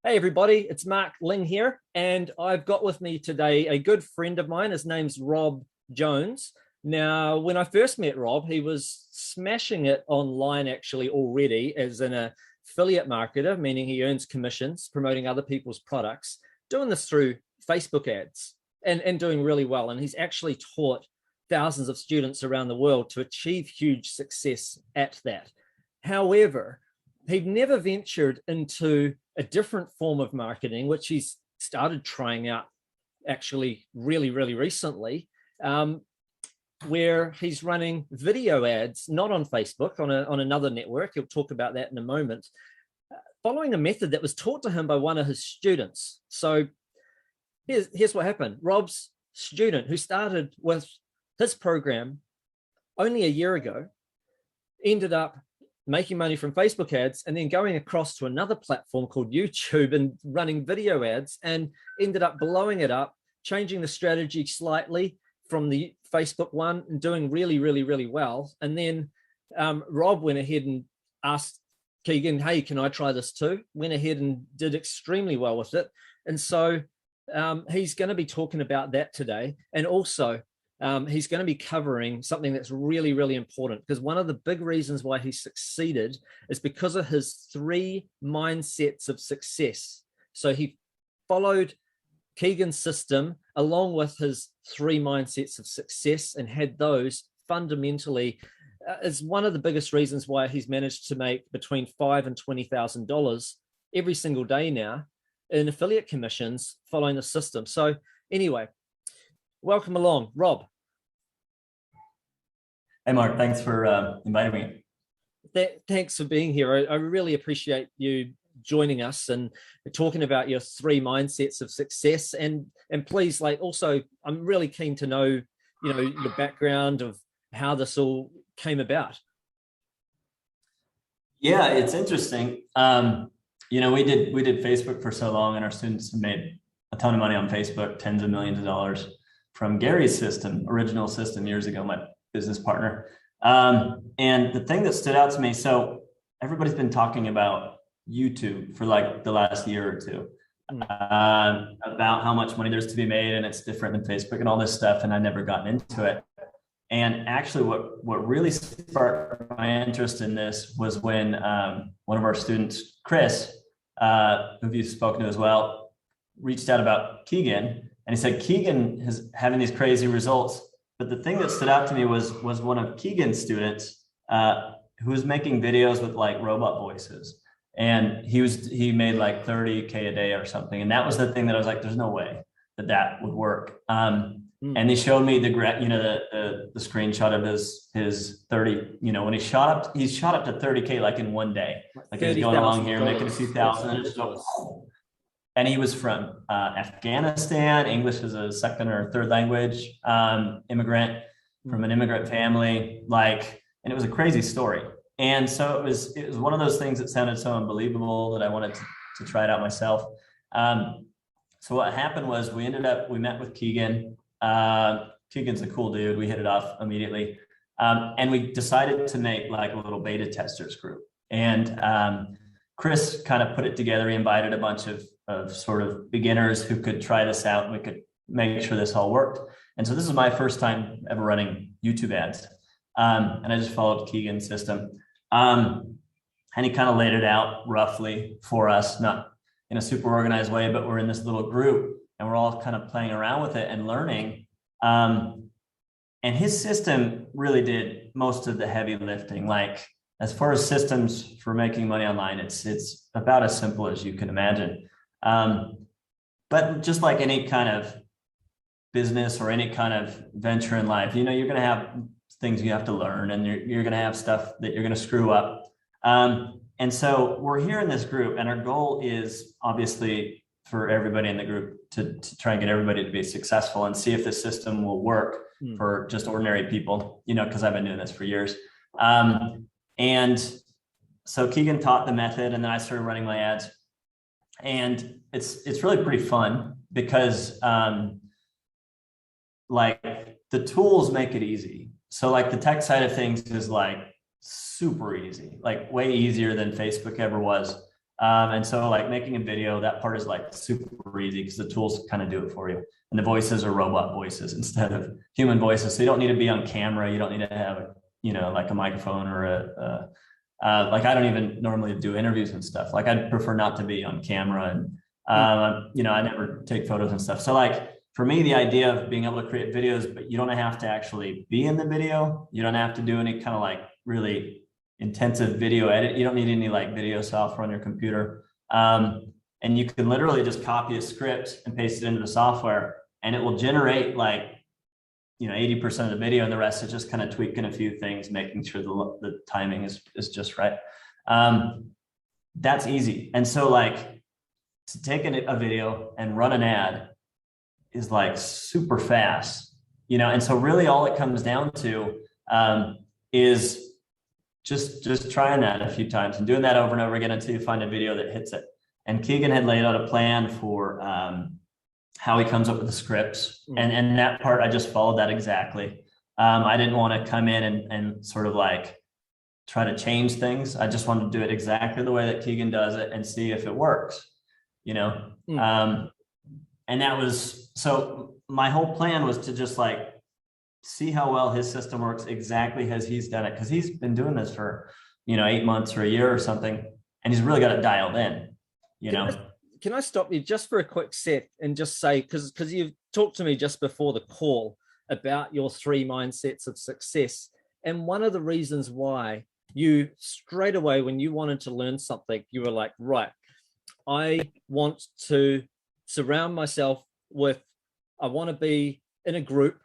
Hey everybody, it's Mark Ling here, and I've got with me today a good friend of mine. His name's Rob Jones. Now, when I first met Rob, he was smashing it online actually already as an affiliate marketer, meaning he earns commissions promoting other people's products, doing this through Facebook ads and doing really well. And he's actually taught thousands of students around the world to achieve huge success at that. However, he'd never ventured into a different form of marketing, which he's started trying out actually really recently, where he's running video ads, not on Facebook, on another network. He'll talk about that in a moment, following a method that was taught to him by one of his students. So here's what happened. Rob's student, who started with his program only a year ago, ended up making money from Facebook ads and then going across to another platform called YouTube and running video ads, and ended up blowing it up, changing the strategy slightly from the Facebook one and doing really well. And then Rob went ahead and asked Keegan, hey, can I try this too? Went ahead and did extremely well with it. And so he's going to be talking about that today. And also he's going to be covering something that's really important, because one of the big reasons why he succeeded is because of his 3 mindsets of success. So he followed Keegan's system along with his 3 mindsets of success and had those fundamentally is one of the biggest reasons why he's managed to make between $5,000 and $20,000 every single day now in affiliate commissions following the system. So anyway, welcome along, Rob. Hey, Mark, thanks for inviting me. Thanks for being here. I really appreciate you joining us and talking about your 3 mindsets of success. And please, also, I'm really keen to know, your background of how this all came about. Yeah, it's interesting. We did Facebook for so long, and our students have made a ton of money on Facebook, tens of millions of dollars from Gary's original system years ago, my business partner. And the thing that stood out to me, so everybody's been talking about YouTube for the last year or two, about how much money there's to be made, and it's different than Facebook and all this stuff. And I'd never gotten into it. And actually what really sparked my interest in this was when one of our students, Chris, who you've spoken to as well, reached out about Keegan. And he said, Keegan is having these crazy results. But the thing that stood out to me was one of Keegan's students who was making videos with robot voices. And he made $30K a day or something. And that was the thing that I was like, there's no way that would work. And they showed me the screenshot of his 30, when he shot up to 30K in one day. He's going along here making a few thousand. And he was from Afghanistan. English is a second or third language, immigrant from an immigrant family, and it was a crazy story. And so it was one of those things that sounded so unbelievable that I wanted to try it out myself. So what happened was we met with Keegan. Keegan's a cool dude. We hit it off immediately. And we decided to make a little beta testers group. And Chris kind of put it together. He invited a bunch of sort of beginners who could try this out, and we could make sure this all worked. And so this is my first time ever running YouTube ads. And I just followed Keegan's system. And he kind of laid it out roughly for us, not in a super organized way, but we're in this little group and we're all kind of playing around with it and learning. And his system really did most of the heavy lifting. As far as systems for making money online, it's about as simple as you can imagine. But just like any kind of business or any kind of venture in life, you're going to have things you have to learn, and you're going to have stuff that you're going to screw up. And so we're here in this group, and our goal is obviously for everybody in the group to try and get everybody to be successful and see if the system will work for just ordinary people, because I've been doing this for years. And so Keegan taught the method, and then I started running my ads. And it's really pretty fun because the tools make it easy. So the tech side of things is super easy, way easier than Facebook ever was. And so like making a video, that part is like super easy because the tools kind of do it for you. And the voices are robot voices instead of human voices. So you don't need to be on camera. You don't need to have, like a microphone or like I don't even normally do interviews and stuff. Like I'd prefer not to be on camera and, I never take photos and stuff. So like for me, the idea of being able to create videos, but you don't have to actually be in the video. You don't have to do any kind of like really intensive video edit. You don't need any like video software on your computer. And you can literally just copy a script and paste it into the software and it will generate like, 80% of the video, and the rest is just kind of tweaking a few things, making sure the timing is just right. That's easy. And so like to take a video and run an ad is like super fast, and so really all it comes down to is just trying that a few times and doing that over and over again until you find a video that hits it. And Keegan had laid out a plan for how he comes up with the scripts. And that part, I just followed that exactly. I didn't want to come in and sort of like try to change things. I just wanted to do it exactly the way that Keegan does it and see if it works, and that was, so my whole plan was to just like see how well his system works exactly as he's done it. Because he's been doing this for, 8 months or a year or something, and he's really got it dialed in, Can I stop you just for a quick sec and just say, because you've talked to me just before the call about your 3 mindsets of success. And one of the reasons why you straight away, when you wanted to learn something, you were like, right, I want to surround myself with, I want to be in a group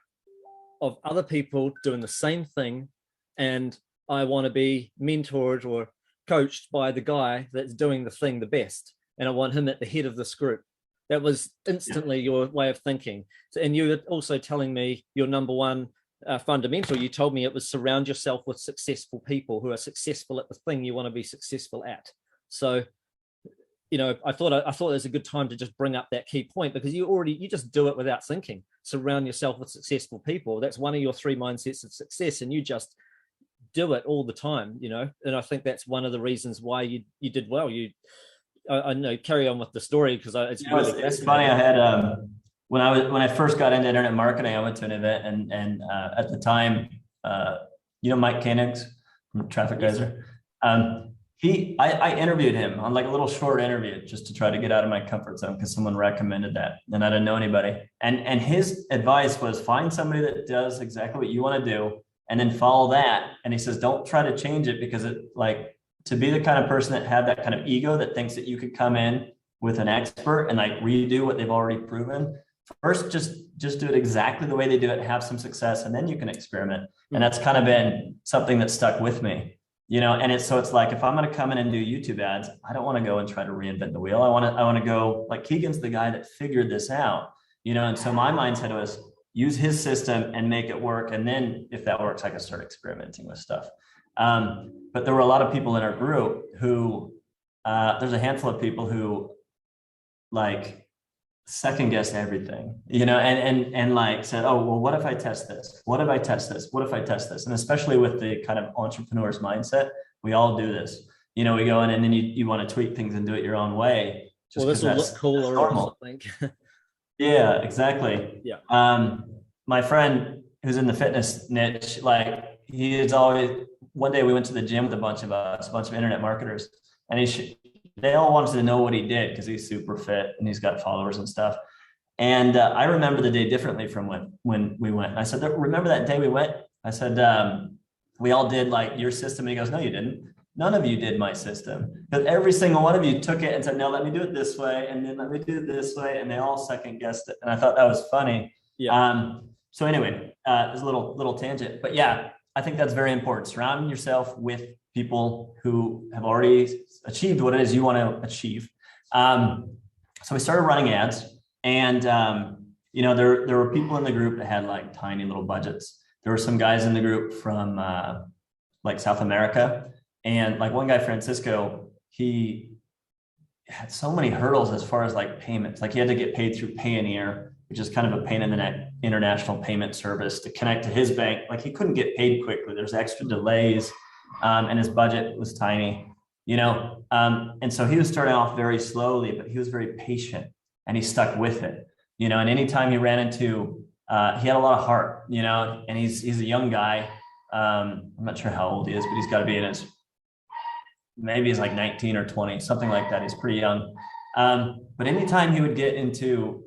of other people doing the same thing. And I want to be mentored or coached by the guy that's doing the thing the best. And I want him at the head of this group. That was instantly your way of thinking. And you were also telling me your number one fundamental. You told me it was surround yourself with successful people who are successful at the thing you want to be successful at. So, I thought it was a good time to just bring up that key point, because you just do it without thinking. Surround yourself with successful people. That's one of your 3 mindsets of success, and you just do it all the time. And I think that's one of the reasons why you did well. I know, carry on with the story, because it's funny. I had when I first got into internet marketing, I went to an event and at the time, Mike Koenigs from Traffic Geyser. I interviewed him on like a little short interview just to try to get out of my comfort zone because someone recommended that and I didn't know anybody. And his advice was find somebody that does exactly what you want to do and then follow that. And he says, don't try to change it, because it like, to be the kind of person that had that kind of ego that thinks that you could come in with an expert and like redo what they've already proven. First, just do it exactly the way they do it, have some success, and then you can experiment. And that's kind of been something that stuck with me, and it's like, if I'm going to come in and do YouTube ads, I don't want to go and try to reinvent the wheel. I want to go like Keegan's the guy that figured this out, and so my mindset was use his system and make it work. And then if that works, I can start experimenting with stuff. But there were a lot of people in our group who, there's a handful of people who like second guessed everything, and like said, oh, well, what if I test this? What if I test this? What if I test this? And especially with the kind of entrepreneur's mindset, we all do this. We go in and then you want to tweak things and do it your own way. Well, this will look cooler or something. Yeah, exactly. Yeah. My friend who's in the fitness niche, like he is always, one day we went to the gym with a bunch of internet marketers, and they all wanted to know what he did because he's super fit and he's got followers and stuff. And I remember the day differently from when we went. I said, remember that day we went? I said, we all did like your system. And he goes, no, you didn't. None of you did my system. But every single one of you took it and said, no, let me do it this way. And then let me do it this way. And they all second guessed it. And I thought that was funny. Yeah. So anyway, there's a little tangent, but yeah, I think that's very important. Surrounding yourself with people who have already achieved what it is you want to achieve. So we started running ads, and there were people in the group that had like tiny little budgets. There were some guys in the group from like South America, and like one guy, Francisco, he had so many hurdles as far as like payments. Like he had to get paid through Payoneer, which is kind of a pain in the neck international payment service, to connect to his bank. Like he couldn't get paid quickly. There's extra delays, and his budget was tiny. And so he was starting off very slowly, but he was very patient and he stuck with it, and anytime he ran into, he had a lot of heart, and he's a young guy. I'm not sure how old he is, but he's got to be in his, maybe he's like 19 or 20, something like that. He's pretty young. But anytime he would get into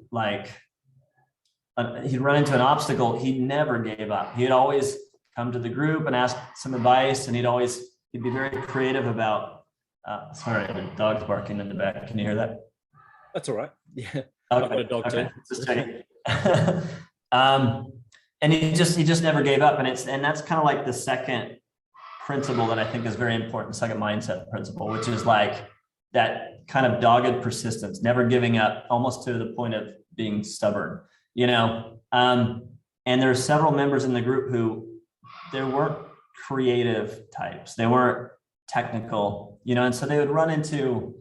he'd run into an obstacle, he never gave up. He'd always come to the group and ask some advice, and he'd be very creative about, sorry, the dog's barking in the back. Can you hear that? That's all right. Yeah. Okay. I've got a dog Okay. too. Just checking. And he just never gave up. And that's kind of like the second principle that I think is very important, the second mindset principle, which is like that kind of dogged persistence, never giving up, almost to the point of being stubborn, and there are several members in the group who they weren't creative types. They weren't technical, and so they would run into,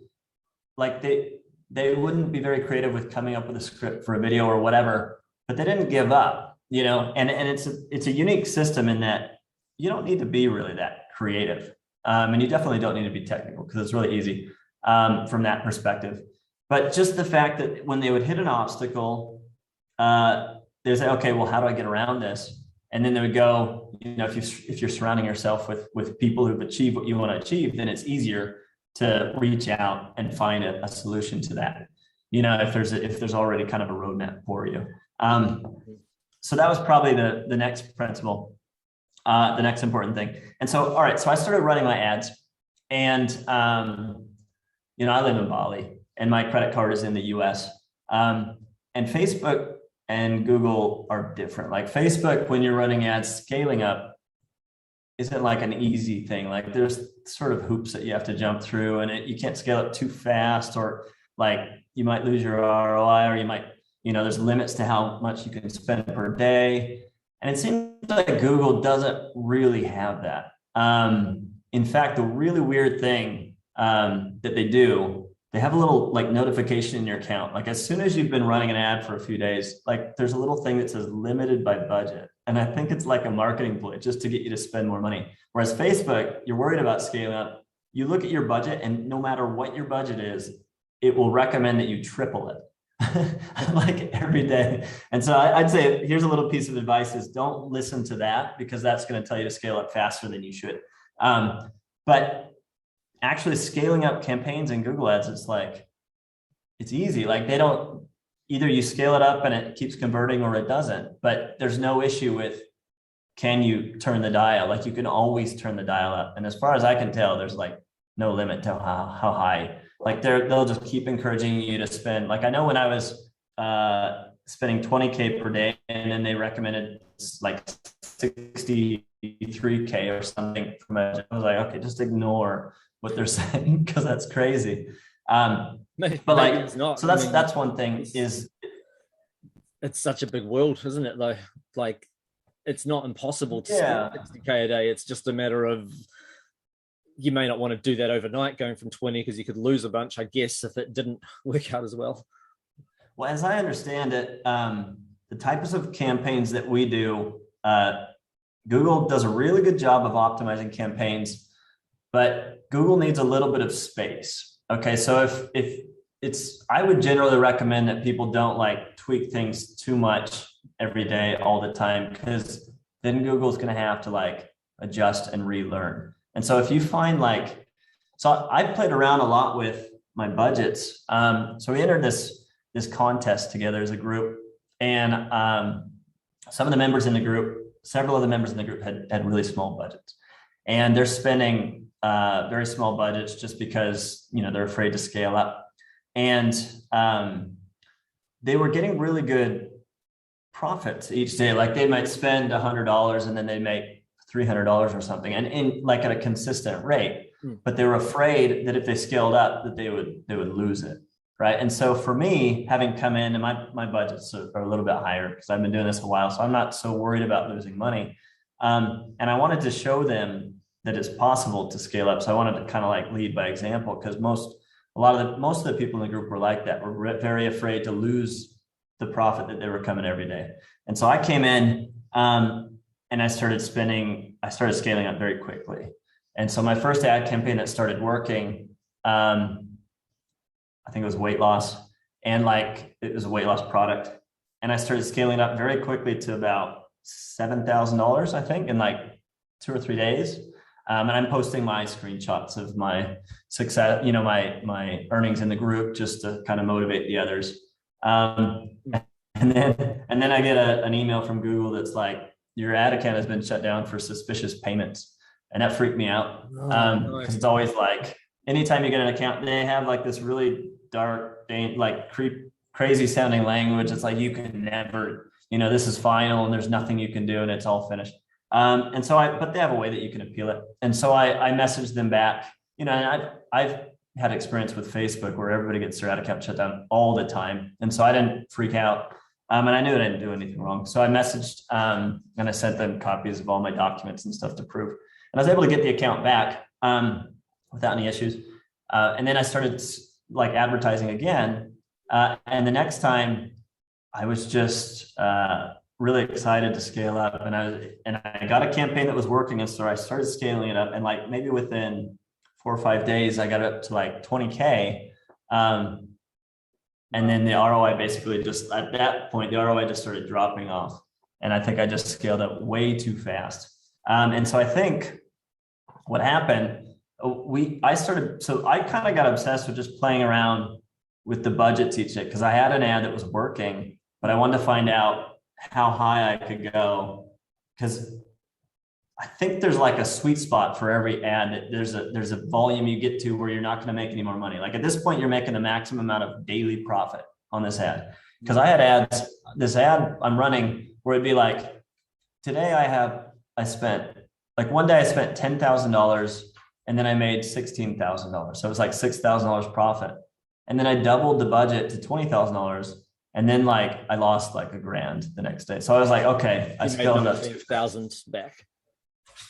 like, they wouldn't be very creative with coming up with a script for a video or whatever, but they didn't give up, and it's a unique system in that you don't need to be really that creative. And you definitely don't need to be technical, because it's really easy from that perspective. But just the fact that when they would hit an obstacle, they say, okay, well, how do I get around this? And then they would go, if you're surrounding yourself with people who've achieved what you want to achieve, then it's easier to reach out and find a solution to that. If there's already kind of a roadmap for you. So that was probably the next principle, the next important thing. And so, all right, so I started running my ads, and I live in Bali, and my credit card is in the US. And Facebook and Google are different. Like Facebook, when you're running ads, scaling up isn't like an easy thing. Like there's sort of hoops that you have to jump through, and you can't scale up too fast, or like you might lose your ROI, or you might, there's limits to how much you can spend per day. And it seems like Google doesn't really have that. In fact, the really weird thing that they do, they have a little like notification in your account. Like as soon as you've been running an ad for a few days, like there's a little thing that says limited by budget. And I think it's like a marketing ploy just to get you to spend more money. Whereas Facebook, you're worried about scaling up. You look at your budget, and no matter what your budget is, it will recommend that you triple it like every day. And so I'd say here's a little piece of advice: is don't listen to that, because that's going to tell you to scale up faster than you should. But actually scaling up campaigns in Google Ads, it's easy. Like they don't, either you scale it up and it keeps converting or it doesn't, but there's no issue with, can you turn the dial? Like you can always turn the dial up. And as far as I can tell, there's like no limit to how high, like they'll just keep encouraging you to spend. Like I know when I was spending 20K per day, and then they recommended like 63K or something I was like, okay, just ignore what they're saying, because that's crazy. But like, it's not. So that's one thing. It's such a big world, isn't it? Though, like, it's not impossible to spend 60K a day. It's just a matter of, you may not want to do that overnight, going from 20, because you could lose a bunch, I guess, if it didn't work out as well. Well, as I understand it, the types of campaigns that we do, Google does a really good job of optimizing campaigns, but Google needs a little bit of space. Okay, so if it's, I would generally recommend that people don't like tweak things too much every day, all the time, because then Google's going to have to like adjust and relearn. And so if you find like, so I've played around a lot with my budgets. So we entered this contest together as a group, and some of the members in the group, several of the members in the group had really small budgets, and they're spending very small budgets just because, they're afraid to scale up. And they were getting really good profits each day. Like they might spend $100 and then they make $300 or something, and in like at a consistent rate. But they were afraid that if they scaled up, that they would lose it. Right. And so for me, having come in, and my budgets are a little bit higher because I've been doing this a while, so I'm not so worried about losing money. And I wanted to show them that it's possible to scale up. So I wanted to kind of like lead by example, because most of the people in the group were like that, were very afraid to lose the profit that they were coming every day. And so I came in and I started scaling up very quickly. And so my first ad campaign that started working, I think it was weight loss, and like it was a weight loss product. And I started scaling up very quickly to about $7,000, I think, in like 2 or 3 days. And I'm posting my screenshots of my success, my earnings in the group, just to kind of motivate the others. And then I get an email from Google that's like, your ad account has been shut down for suspicious payments. And that freaked me out. Because it's always like, anytime you get an account, they have like this really dark, like crazy sounding language. It's like, you can never, this is final and there's nothing you can do and it's all finished. But they have a way that you can appeal it. And so I messaged them back, and I've had experience with Facebook where everybody gets their ad account shut down all the time. And so I didn't freak out. And I knew I didn't do anything wrong. So I messaged and I sent them copies of all my documents and stuff to prove. And I was able to get the account back without any issues. And then I started like advertising again. And the next time I was just really excited to scale up, and I got a campaign that was working. And so I started scaling it up, and like maybe within 4 or 5 days, I got up to like 20K. And then the ROI basically just, at that point, the ROI just started dropping off. And I think I just scaled up way too fast. And so I think what happened, I kind of got obsessed with just playing around with the budgets each day, because I had an ad that was working, but I wanted to find out how high I could go, because I think there's like a sweet spot for every ad. That there's a volume you get to where you're not going to make any more money. Like at this point, you're making the maximum amount of daily profit on this ad. Because I had this ad I'm running where it'd be like, today I spent like one day I spent $10,000 and then I made $16,000. So it was like $6,000 profit. And then I doubled the budget to $20,000. And then like I lost like $1,000 the next day. So I was like, okay, I scaled up thousands back.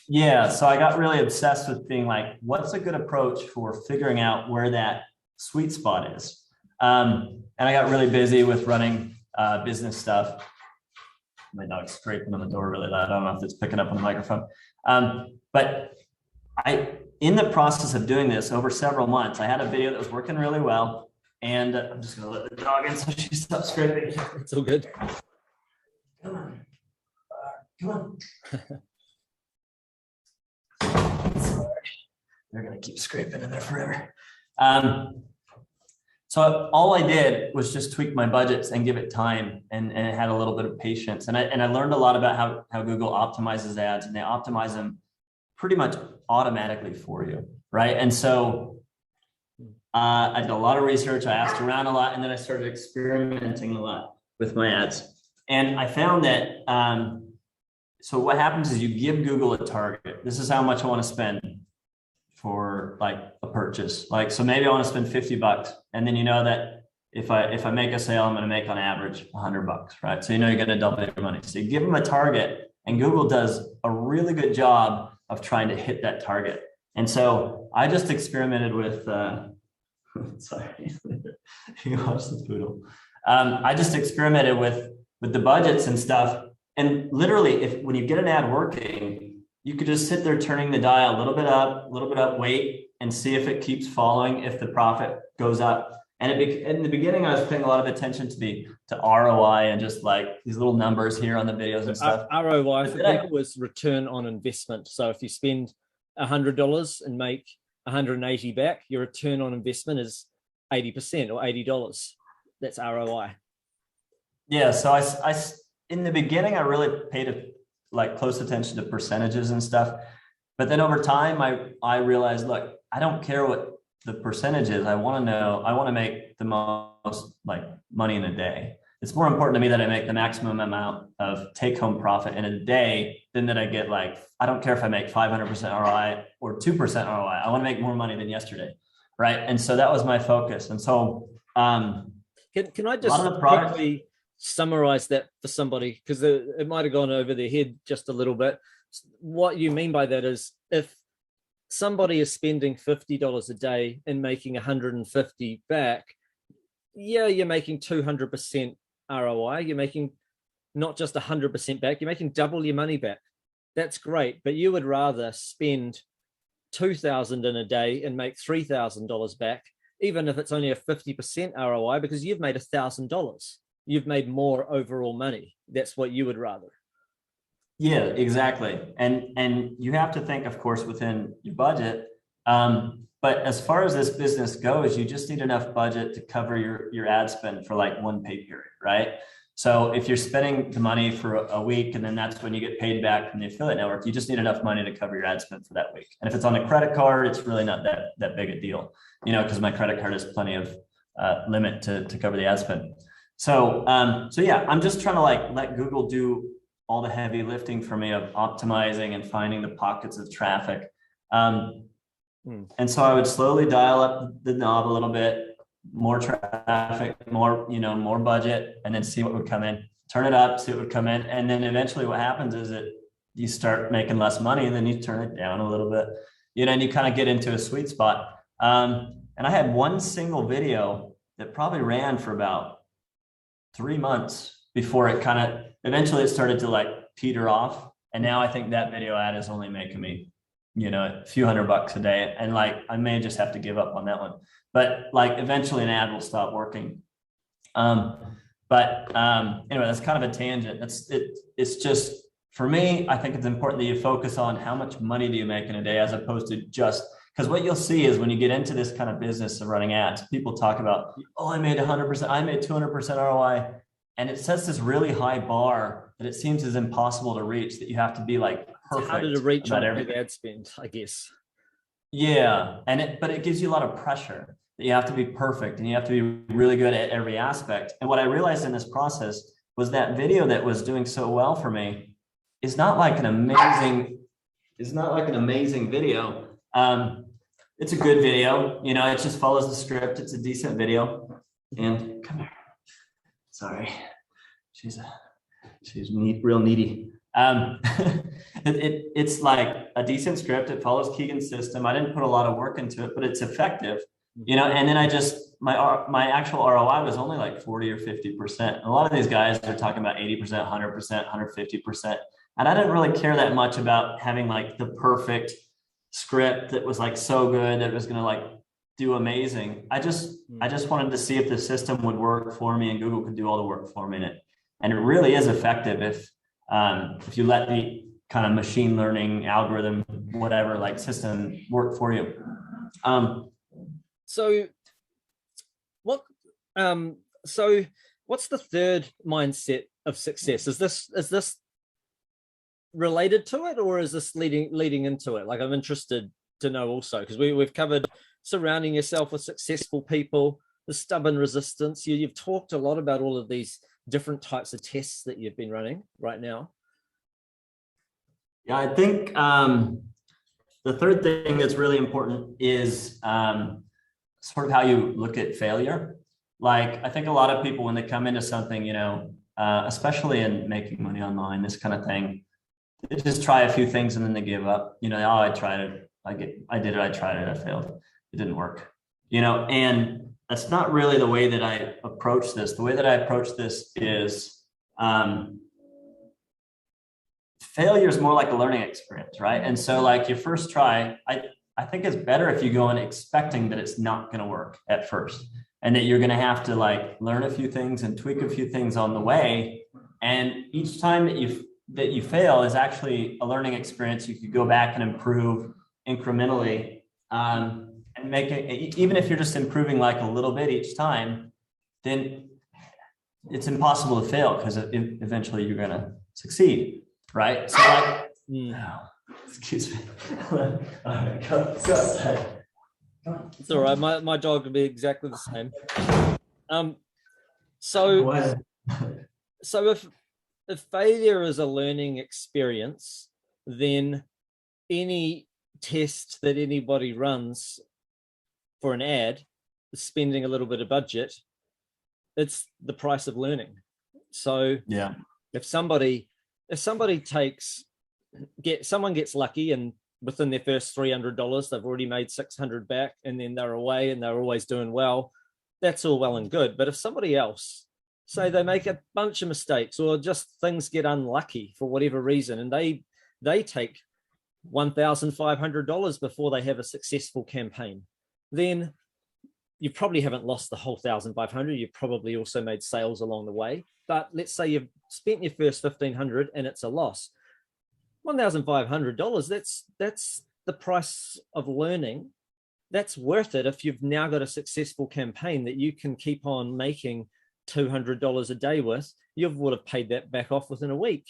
Yeah. So I got really obsessed with being like, what's a good approach for figuring out where that sweet spot is? And I got really busy with running business stuff. My dog's scraping on the door really loud. I don't know if it's picking up on the microphone. But in the process of doing this over several months, I had a video that was working really well. And I'm just going to let the dog in so she stops scraping. It's all good. Come on. Come on. They're going to keep scraping in there forever. So all I did was just tweak my budgets and give it time, and it had a little bit of patience. And I learned a lot about how Google optimizes ads, and they optimize them pretty much automatically for you, right? And so I did a lot of research, I asked around a lot, and then I started experimenting a lot with my ads. And I found that, so what happens is you give Google a target. This is how much I want to spend for like a purchase. Like, so maybe I want to spend $50, and then you know that if I make a sale, I'm going to make on average $100, right? So you know you're going to double your money. So you give them a target, and Google does a really good job of trying to hit that target. And so I just experimented with, sorry, you watch the poodle. I just experimented with the budgets and stuff. And literally, when you get an ad working, you could just sit there turning the dial a little bit up, wait, and see if it keeps falling, if the profit goes up. And in the beginning, I was paying a lot of attention to ROI and just like these little numbers here on the videos and stuff. ROI for people was return on investment. So if you spend $100 and make 180 back, your return on investment is 80% or $80. That's ROI. Yeah. So I in the beginning, I really paid close attention to percentages and stuff. But then over time, I realized, look, I don't care what the percentage is. I want to make the most like money in a day. It's more important to me that I make the maximum amount of take home profit in a day than that I get I don't care if I make 500% ROI or 2% ROI. I want to make more money than yesterday. Right. And so that was my focus. And so, can I just quickly summarize that for somebody, because it might have gone over their head just a little bit. What you mean by that is, if somebody is spending $50 a day and making 150 back, yeah, you're making 200% ROI. You're making not just 100% back, you're making double your money back. That's great. But you would rather spend $2,000 in a day and make $3,000 back, even if it's only a 50% ROI, because you've made $1,000. You've made more overall money. That's what you would rather. Yeah, exactly. And you have to think, of course, within your budget. But as far as this business goes, you just need enough budget to cover your ad spend for like one pay period, right? So if you're spending the money for a week and then that's when you get paid back from the affiliate network, you just need enough money to cover your ad spend for that week. And if it's on a credit card, it's really not that big a deal, because my credit card has plenty of limit to cover the ad spend. So yeah, I'm just trying to like let Google do all the heavy lifting for me of optimizing and finding the pockets of traffic. And so I would slowly dial up the knob a little bit, more traffic, more budget, and then see what would come in, turn it up, see what would come in. And then eventually what happens is that you start making less money and then you turn it down a little bit, and you kind of get into a sweet spot. And I had one single video that probably ran for about 3 months before it kind of, eventually it started to like peter off. And now I think that video ad is only making me, a few $100 a day. And like, I may just have to give up on that one, but like eventually an ad will stop working. Anyway, that's kind of a tangent. It's just, for me, I think it's important that you focus on how much money do you make in a day, as opposed to just, because what you'll see is when you get into this kind of business of running ads, people talk about, I made 100%, I made 200% ROI. And it sets this really high bar that it seems is impossible to reach, that you have to be like perfect. It's harder to reach on every ad spend, I guess. Yeah. But it gives you a lot of pressure that you have to be perfect and you have to be really good at every aspect. And what I realized in this process was that video that was doing so well for me is not like an amazing video. It's a good video, it just follows the script. It's a decent video. And come here. Sorry, she's real needy. It's like a decent script. It follows Keegan's system. I didn't put a lot of work into it, but it's effective, and then my actual ROI was only like 40 or 50%. And a lot of these guys are talking about 80%, 100%, 150%. And I didn't really care that much about having like the perfect script that was like so good that it was going to like do amazing. I just wanted to see if the system would work for me and Google could do all the work for me in it. And it really is effective if you let the kind of machine learning algorithm, whatever, like system work for you. So what's the third mindset of success? Is this related to it, or is this leading into it? Like, I'm interested to know also, because we've covered surrounding yourself with successful people, the stubborn resistance. You've talked a lot about all of these different types of tests that you've been running right now. Yeah, I think the third thing that's really important is sort of how you look at failure. Like, I think a lot of people, when they come into something, especially in making money online, this kind of thing, they just try a few things and then they give up. I tried it, I did it, I tried it, I failed. It didn't work, and that's not really the way that I approach this. The way that I approach this is failure is more like a learning experience, right? And so like your first try, I think it's better if you go in expecting that it's not going to work at first and that you're going to have to like learn a few things and tweak a few things on the way. And each time that you fail is actually a learning experience. You could go back and improve incrementally. And make it, even if you're just improving like a little bit each time, then it's impossible to fail because eventually you're going to succeed, right? So like, excuse me. All right, go ahead. It's all right. My dog would be exactly the same. So if failure is a learning experience, then any test that anybody runs for an ad, spending a little bit of budget, it's the price of learning. So yeah, if somebody someone gets lucky and within their first $300 they've already made $600 back, and then they're away and they're always doing well, that's all well and good. But if somebody else, say they make a bunch of mistakes or just things get unlucky for whatever reason, and they take $1,500 before they have a successful campaign, then you probably haven't lost the whole 1,500. You've probably also made sales along the way. But let's say you've spent your first 1,500 and it's a loss. $1,500, that's the price of learning. That's worth it if you've now got a successful campaign that you can keep on making $200 a day with. You would have paid that back off within a week.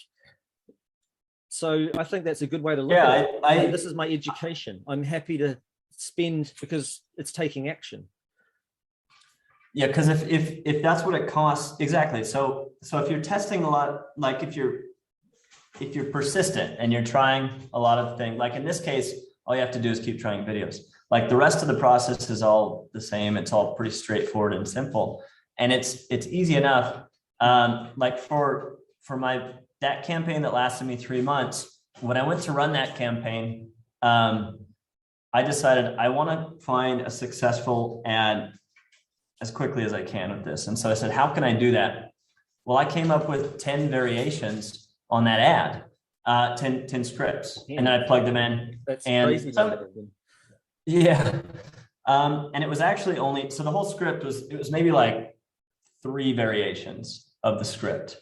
So I think that's a good way to look at it. This is my education. I'm happy to spend because it's taking action. Yeah, because if that's what it costs, exactly. So if you're testing a lot, like if you're persistent and you're trying a lot of things, like in this case, all you have to do is keep trying videos. Like the rest of the process is all the same. It's all pretty straightforward and simple, and it's easy enough. Like for that campaign that lasted me 3 months, when I went to run that campaign, I decided I want to find a successful ad as quickly as I can with this. And so I said, how can I do that? Well, I came up with 10 variations on that ad, 10 scripts, and then I plugged them in. That's and crazy. Yeah. And it was actually only, so the whole script was maybe like 3 variations of the script.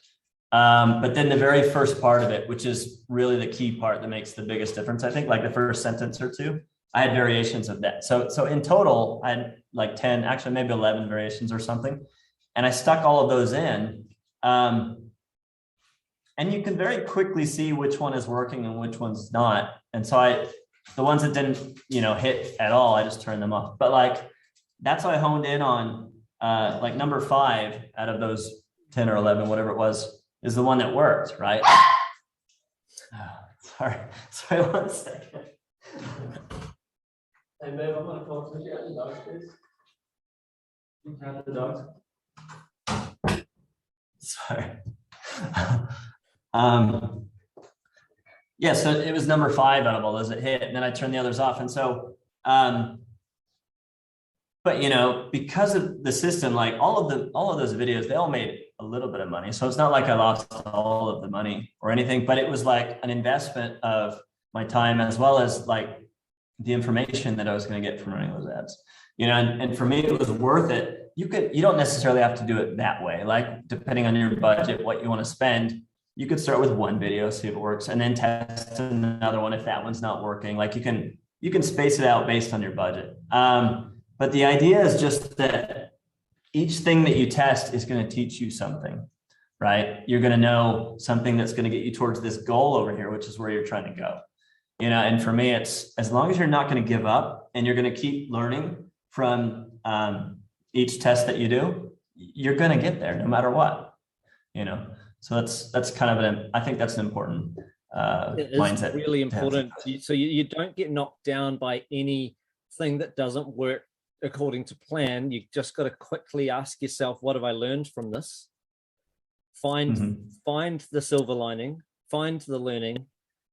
But then the very first part of it, which is really the key part that makes the biggest difference, I think, like the first sentence or 2, I had variations of that. So in total, I had like 10, actually maybe 11 variations or something. And I stuck all of those in. And you can very quickly see which one is working and which one's not. And so the ones that didn't, hit at all, I just turned them off. But like, that's how I honed in on like number 5 out of those 10 or 11, whatever it was, is the one that worked, right? Sorry, 1 second. Hey, babe, I'm gonna call. Can you get the dogs, please? You can have the dogs. Sorry. Yeah, so it was number 5 out of all those that hit, and then I turned the others off. And so, but because of the system, like all of those videos, they all made a little bit of money. So it's not like I lost all of the money or anything, but it was like an investment of my time as well as like the information that I was going to get from running those ads. And for me, it was worth it. You don't necessarily have to do it that way. Like depending on your budget, what you want to spend, you could start with 1 video, see if it works, and then test another one if that one's not working. Like you can space it out based on your budget. But the idea is just that each thing that you test is going to teach you something, right? You're going to know something that's going to get you towards this goal over here, which is where you're trying to go. And for me, it's as long as you're not going to give up and you're going to keep learning from each test that you do, you're going to get there no matter what, So that's kind of I think that's an important mindset. It's really important. So you don't get knocked down by anything that doesn't work according to plan. You just got to quickly ask yourself, what have I learned from this? Find the silver lining, find the learning.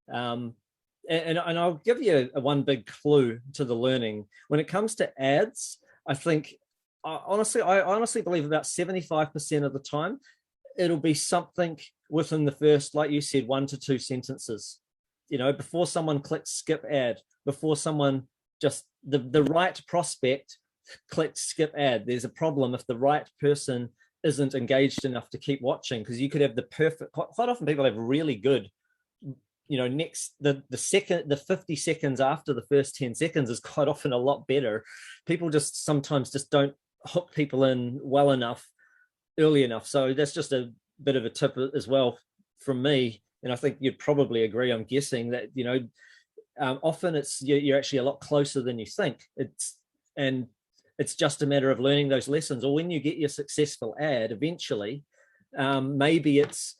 And I'll give you one big clue to the learning. When it comes to ads, I think, I honestly believe about 75% of the time, it'll be something within the first, like you said, 1 to 2 sentences. Before someone clicks skip ad, before someone just, the right prospect clicks skip ad, there's a problem if the right person isn't engaged enough to keep watching, because you could have the perfect, quite often people have really good, the 50 seconds after the first 10 seconds is quite often a lot better. People just sometimes just don't hook people in well enough, early enough. So that's just a bit of a tip as well from me. And I think you'd probably agree, I'm guessing, that, often you're actually a lot closer than you think. It's just a matter of learning those lessons. Or when you get your successful ad, eventually, maybe it's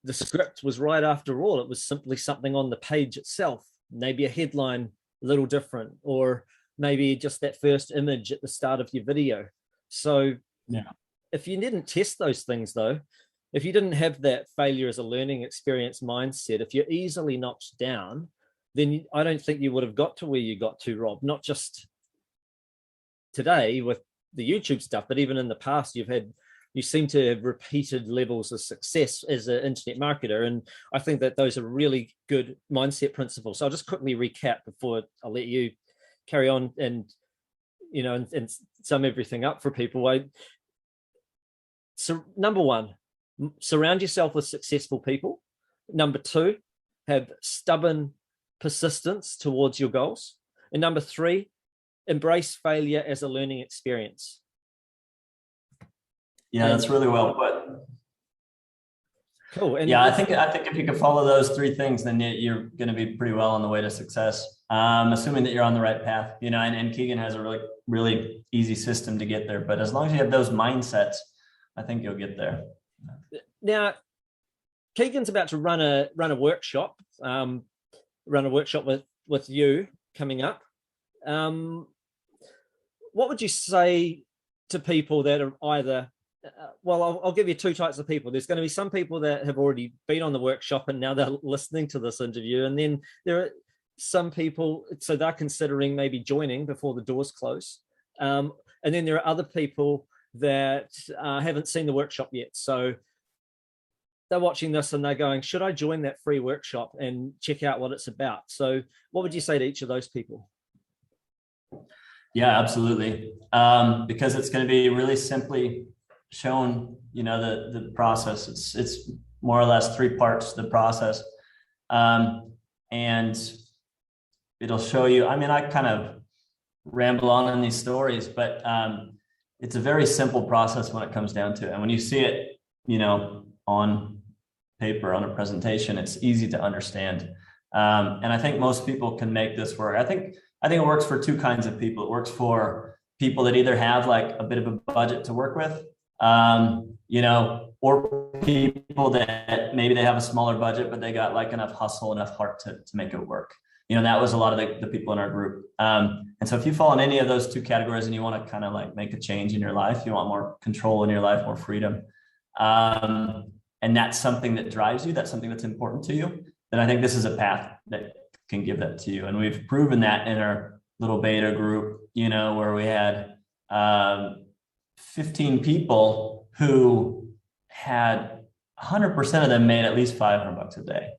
the script was right after all. It was simply something on the page itself, maybe a headline a little different, or maybe just that first image at the start of your video. So yeah, if you didn't test those things though, if you didn't have that failure as a learning experience mindset, if you're easily knocked down, then I don't think you would have got to where you got to, Rob. Not just today with the YouTube stuff, but even in the past, you've had you seem to have repeated levels of success as an internet marketer. And I think that those are really good mindset principles. So I'll just quickly recap before I'll let you carry on and, and sum everything up for people. So number one, surround yourself with successful people. Number two, have stubborn persistence towards your goals. And number three, embrace failure as a learning experience. Yeah, that's really well put. Cool. And yeah, I think if you can follow those three things, then you're going to be pretty well on the way to success. Assuming that you're on the right path, and Keegan has a really, really easy system to get there. But as long as you have those mindsets, I think you'll get there. Now, Keegan's about to run a workshop, with you coming up. What would you say to people that are either, I'll give you two types of people. There's going to be some people that have already been on the workshop and now they're listening to this interview. And then there are some people, so they're considering maybe joining before the doors close. And then there are other people that haven't seen the workshop yet. So they're watching this and they're going, should I join that free workshop and check out what it's about? So what would you say to each of those people? Yeah, absolutely. Because it's going to be really simply shown, the process. It's more or less three parts to the process. And it'll show you, I kind of ramble on in these stories, but it's a very simple process when it comes down to it. And when you see it, on paper, on a presentation, it's easy to understand. And I think most people can make this work. I think it works for two kinds of people. It works for people that either have like a bit of a budget to work with, or people that maybe they have a smaller budget, but they got like enough hustle, enough heart to make it work. That was a lot of the people in our group. And so if you fall in any of those two categories and you want to kind of like make a change in your life, you want more control in your life, more freedom, and that's something that drives you, that's something that's important to you, then I think this is a path that can give that to you. And we've proven that in our little beta group, where we had 15 people who had 100% of them made at least $500 a day,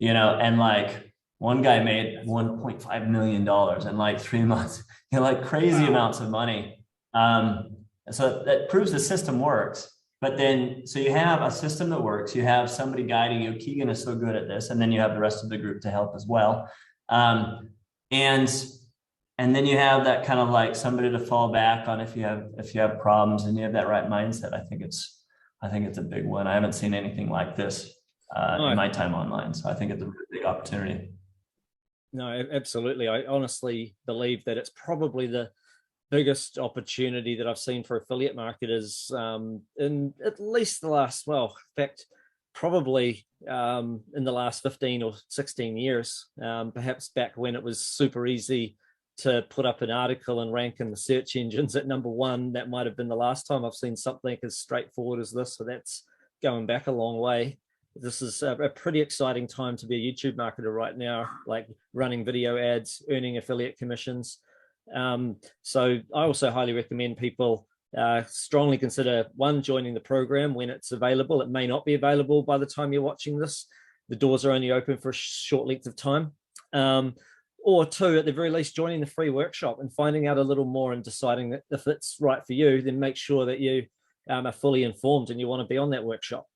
and like one guy made $1.5 million in like 3 months, like crazy amounts of money. So that proves the system works. But then, so you have a system that works, you have somebody guiding you. Keegan is so good at this, and then you have the rest of the group to help as well. And then you have that kind of like somebody to fall back on if you have problems and you have that right mindset. I think it's a big one. I haven't seen anything like this in my time online. So I think it's a really big opportunity. No, absolutely. I honestly believe that it's probably the biggest opportunity that I've seen for affiliate marketers in at least the last, probably in the last 15 or 16 years, perhaps back when it was super easy to put up an article and rank in the search engines at number one. That might have been the last time I've seen something as straightforward as this. So that's going back a long way. This is a pretty exciting time to be a YouTube marketer right now, like running video ads, earning affiliate commissions. So I also highly recommend people strongly consider, one, joining the program when it's available. It may not be available by the time you're watching this. The doors are only open for a short length of time. Or two, at the very least, joining the free workshop and finding out a little more and deciding that if it's right for you, then make sure that you are fully informed and you want to be on that workshop.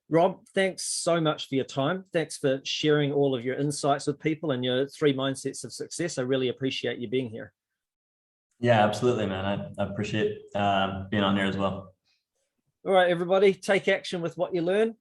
Rob, thanks so much for your time. Thanks for sharing all of your insights with people and your 3 mindsets of success. I really appreciate you being here. Yeah, absolutely, man. I appreciate being on here as well. All right, everybody, take action with what you learn.